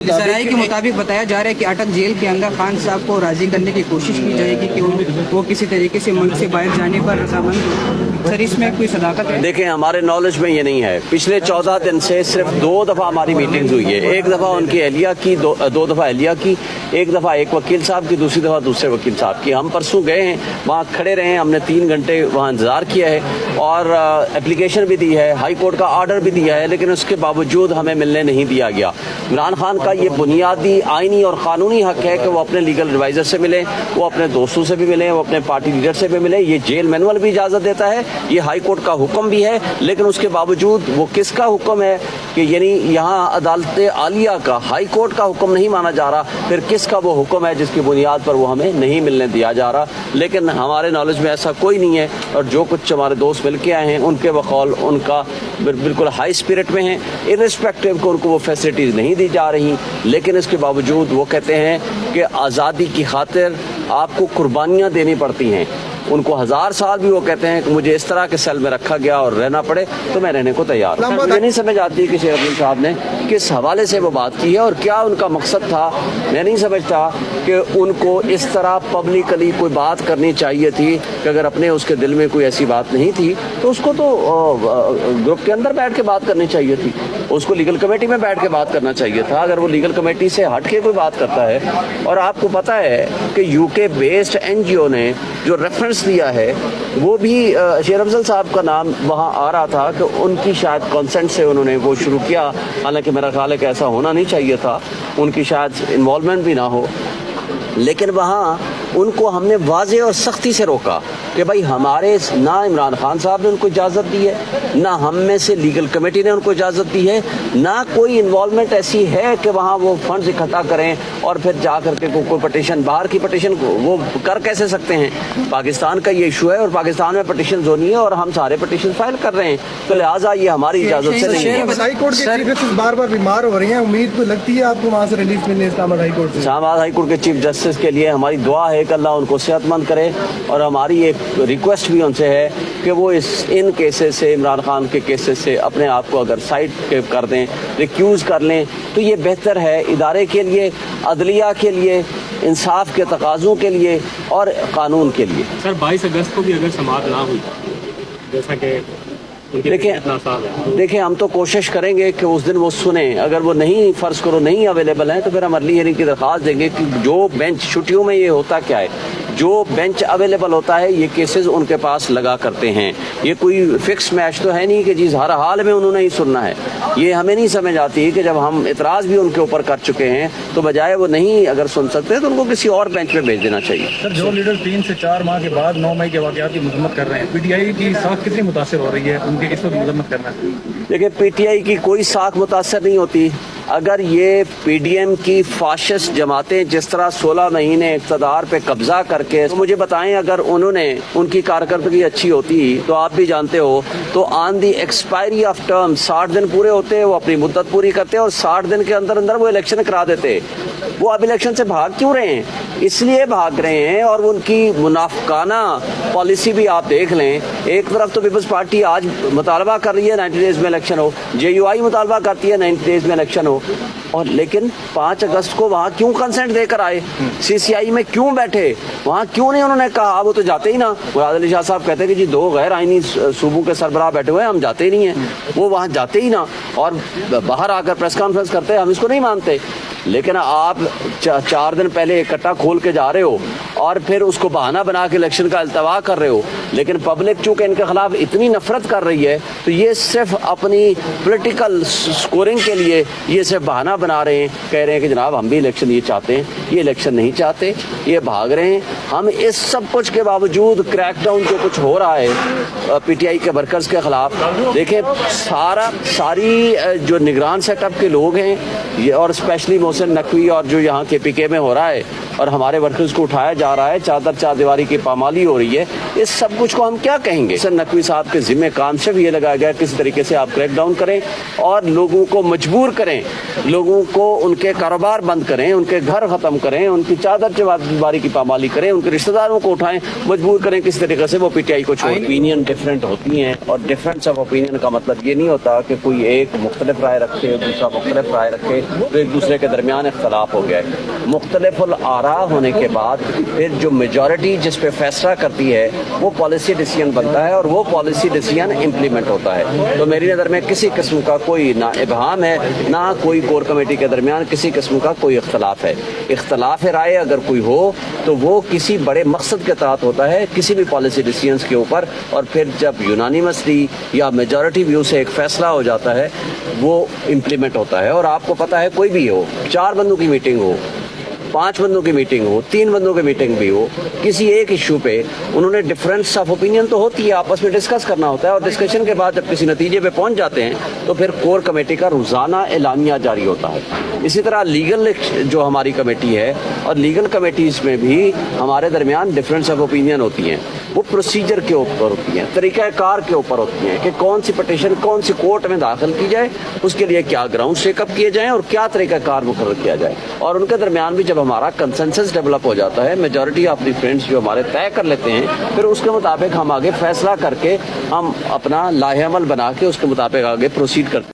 सराय के मुताबिक बताया जा रहा है कि अटक जेल के अंदर खान साहब को राजी करने की कोशिश की जाएगी कि वो किसी तरीके से मुल्क से बाहर जाने पर रजामंद। सर इसमें कोई सदाकत है? देखें, हमारे नॉलेज में ये नहीं है। पिछले 14 दिन से सिर्फ 2 दफ़ा हमारी मीटिंग्स हुई है। एक दफ़ा उनकी अहलिया की, दो दफ़ा अहलिया की, एक दफ़ा एक वकील साहब की, दूसरी दफ़ा दूसरे वकील साहब की। हम परसों गए हैं, वहाँ खड़े रहे हैं, हमने 3 घंटे वहाँ इंतज़ार किया है और एप्लीकेशन भी दी है, हाई कोर्ट का ऑर्डर भी दिया है, लेकिन उसके बावजूद हमें मिलने नहीं दिया गया। इमरान खान का ये बुनियादी आईनी और कानूनी हक है कि वो अपने लीगल एडवाइज़र से मिले, वो अपने दोस्तों से भी मिले, वो अपने पार्टी लीडर से भी मिले। ये जेल मैनुअल भी इजाज़त देता है, ये हाई कोर्ट का हुक्म भी है, लेकिन उसके बावजूद वो किसका हुक्म है कि यानी यहाँ अदालत आलिया का, हाई कोर्ट का हुक्म नहीं माना जा रहा, फिर किसका वो हुक्म है जिसकी बुनियाद पर वो हमें नहीं मिलने दिया जा रहा। लेकिन हमारे नॉलेज में ऐसा कोई नहीं है और जो कुछ हमारे दोस्त मिल के आए हैं उनके बकौल उनका बिल्कुल हाई स्पिरिट में है, इर्रिस्पेक्टिव को उनको वो फैसिलिटीज़ नहीं दी जा रही, लेकिन इसके बावजूद वो कहते हैं कि आज़ादी की खातिर आपको कुर्बानियाँ देनी पड़ती हैं। उनको 1000 साल भी वो कहते हैं कि मुझे इस तरह के सेल में रखा गया और रहना पड़े तो मैं रहने को तैयार हूं। मुझे नहीं समझ आती कि शेख अब्दुल साहब ने किस हवाले से वो बात की है और क्या उनका मकसद था। मैं नहीं समझता कि उनको इस तरह पब्लिकली कोई बात करनी चाहिए थी कि अगर अपने उसके दिल में कोई ऐसी बात नहीं थी तो उसको तो ग्रुप के अंदर बैठ के बात करनी चाहिए थी, उसको लीगल कमेटी में बैठ के बात करना चाहिए था। अगर वो लीगल कमेटी से हट के कोई बात करता है, और आपको पता है कि यूके बेस्ड NGO ने जो रेफरेंस दिया है वो भी शेर अफजल साहब का नाम वहाँ आ रहा था कि उनकी शायद कंसेंट से उन्होंने वो शुरू किया, हालांकि मेरा ख्याल है कि ऐसा होना नहीं चाहिए था, उनकी शायद इन्वॉल्वमेंट भी ना हो, लेकिन वहाँ उनको हमने वाज़े और सख्ती से रोका कि भाई हमारे ना इमरान खान साहब ने उनको इजाज़त दी है, ना हम में से लीगल कमेटी ने उनको इजाज़त दी है, ना कोई इन्वॉल्वमेंट ऐसी है कि वहाँ वो फंड्स इकट्ठा करें और फिर जा करके कोई पटिशन, बाहर की पटिशन वो कर कैसे सकते हैं। पाकिस्तान का ये इशू है और पाकिस्तान में पटिशन होनी है और हम सारे पटिशन फाइल कर रहे हैं, तो लिहाजा ये हमारी इजाज़त से नहीं है। हाई कोर्ट के चीफ जस्टिस बार बार बीमार हो रही हैं, उम्मीद तो लगती है आपको वहाँ से रिलीफ मिलने इस्लामाबाद हाई कोर्ट से? इस्लामाबाद हाई कोर्ट के चीफ जस्टिस के लिए हमारी दुआ है कि अल्लाह उनको सेहतमंद करे, और हमारी एक रिक्वेस्ट भी उनसे है कि वो इन केसेस से, इमरान खान के केसेस से अपने आप को अगर साइड कर दें, रिक्यूज़ कर लें, तो ये बेहतर है इदारे के लिए, अदलिया के लिए, इंसाफ के तकाज़ों के लिए और कानून के लिए। सर 22 अगस्त को भी अगर समाअत ना हुई जैसा कि देखें हम तो कोशिश करेंगे कि उस दिन वो सुने, अगर वो नहीं, फ़र्ज़ करो नहीं अवेलेबल हैं, तो फिर हम अर्ली हियरिंग की दरख्वास्त देंगे कि जो बेंच, छुट्टियों में ये होता क्या है, जो बेंच अवेलेबल होता है ये केसेस उनके पास लगा करते हैं। ये कोई फिक्स मैच तो है नहीं कि जी हर हाल में उन्होंने ही सुनना है। ये हमें नहीं समझ आती कि जब हम इतराज़ भी उनके ऊपर कर चुके हैं तो बजाय वो नहीं अगर सुन सकते तो उनको किसी और बेंच पे भेज देना चाहिए। सर जो लीडर 3 से 4 माह के बाद 9 मई के वाक़यात की मजम्मत कर रहे हैं, PTI की साख कितनी मुतासिर हो रही है, उनके किस वक्त मजम्मत करना है? देखिए PTI की कोई साख मुतासर नहीं होती। अगर ये PDM की फाशिस्ट जमातें जिस तरह 16 महीने इक़्तिदार पे कब्जा करके, तो मुझे बताएं अगर उन्होंने, उनकी कारकर्दगी अच्छी होती तो आप भी जानते हो, तो on the expiry of term 60 दिन पूरे होते, वो अपनी मुद्दत पूरी करते और 60 दिन के अंदर अंदर वो इलेक्शन करा देते। वो अब इलेक्शन से भाग क्यों रहे हैं? इसलिए भाग रहे हैं, और उनकी मुनाफिकाना पॉलिसी भी आप देख लें। एक तरफ तो पीपल्स पार्टी आज मुतालबा कर रही है 90 डेज में इलेक्शन हो, JUI मुतालबा करती है 90 डेज में इलेक्शन हो, और लेकिन 5 अगस्त को वहाँ क्यों कंसेंट देकर आए? CCI में क्यों बैठे? वहाँ क्यों नहीं उन्होंने कहा? वो तो जाते ही ना। मुराद अली शाह साहब कहते हैं कि जी 2 गैर आईनी सूबों के सरबराह बैठे हुए हैं, हम जाते ही नहीं हैं। वो वहाँ जाते ही ना, और बाहर आकर प्रेस कॉन्फ्रेंस करते हैं, हम इसको नहीं मानते। लेकिन आप 4 दिन पहले इकट्ठा खोल के जा रहे हो और फिर उसको बहाना बना के इलेक्शन का अल्तवा कर रहे हो। लेकिन पब्लिक चूँकि इनके खिलाफ इतनी नफरत कर रही है तो ये सिर्फ अपनी पॉलिटिकल स्कोरिंग के लिए ये सिर्फ बहाना बना रहे हैं, कह रहे हैं कि जनाब हम भी इलेक्शन ये चाहते हैं। ये इलेक्शन नहीं चाहते, ये भाग रहे हैं। हम इस सब कुछ के बावजूद क्रैकडाउन जो कुछ हो रहा है PTI के वर्कर्स के खिलाफ, देखें सारी जो निगरान सेटअप के लोग हैं ये, और स्पेशली मोहसिन नकवी और जो यहाँ KPK में हो रहा है और हमारे वर्कर्स को उठाया जा रहा है, चादर चारदीवारी की पामाली हो रही है, इस सब कुछ کچھ کو ہم کیا کہیں گے؟ سر نقوی صاحب کے ذمہ کام صرف یہ لگایا گیا کسی طریقے سے آپ کریک ڈاؤن کریں اور لوگوں کو مجبور کریں, لوگوں کو ان کے کاروبار بند کریں, ان کے گھر ختم کریں, ان کی چادر چوباری کی پامالی کریں, ان کے رشتہ داروں کو اٹھائیں, مجبور کریں کسی طریقے سے وہ پی ٹی آئی کو چھوڑیں. اوپینین ڈفرینٹ ہوتی ہیں اور ڈفرینس آف اوپینین کا مطلب یہ نہیں ہوتا کہ کوئی ایک مختلف رائے رکھے دوسرا مختلف رائے رکھے تو ایک دوسرے کے درمیان اختلاف ہو گیا ہے. مختلف الآراء ہونے کے بعد پھر جو میجورٹی جس پہ فیصلہ کرتی ہے وہ پالیسی ڈیسیژن بنتا ہے اور وہ پالیسی ڈیسیژن امپلیمنٹ ہوتا ہے. تو میری نظر میں کسی قسم کا کوئی نہ ابہام ہے نہ کوئی کور کمیٹی کے درمیان کسی قسم کا کوئی اختلاف ہے. اختلاف رائے اگر کوئی ہو تو وہ کسی بڑے مقصد کے تحت ہوتا ہے کسی بھی پالیسی ڈیسیژنز کے اوپر, اور پھر جب یونانیمسلی یا میجورٹی ویو سے ایک فیصلہ ہو جاتا ہے وہ امپلیمنٹ ہوتا ہے. اور آپ کو پتہ ہے کوئی بھی ہو, 4 بندوں کی میٹنگ ہو, 5 بندوں کی میٹنگ ہو, 3 بندوں کی میٹنگ بھی ہو, کسی ایک ایشو پہ انہوں نے ڈفرینس آف اوپینین تو ہوتی ہے, آپس میں ڈسکس کرنا ہوتا ہے اور ڈسکشن کے بعد جب کسی نتیجے پہ پہنچ جاتے ہیں تو پھر کور کمیٹی کا روزانہ اعلامیہ جاری ہوتا ہے. اسی طرح لیگل جو ہماری کمیٹی ہے اور لیگل کمیٹیز میں بھی ہمارے درمیان ڈفرینس آف اوپینین ہوتی ہیں. وہ پروسیجر کے اوپر ہوتی ہیں, طریقہ کار کے اوپر ہوتی ہیں کہ کون سی پٹیشن کون سی کورٹ میں داخل کی جائے, اس کے لیے کیا گراؤنڈ چیک اپ کیے جائیں اور کیا طریقہ کار مقرر کیا جائے. اور ان کے درمیان بھی جب ہمارا کنسنسس ڈیولپ ہو جاتا ہے, میجورٹی آف دی فرینڈس جو ہمارے طے کر لیتے ہیں, پھر اس کے مطابق ہم آگے فیصلہ کر کے ہم اپنا لاہ عمل بنا کے اس کے مطابق آگے پروسیڈ کرتے ہیں.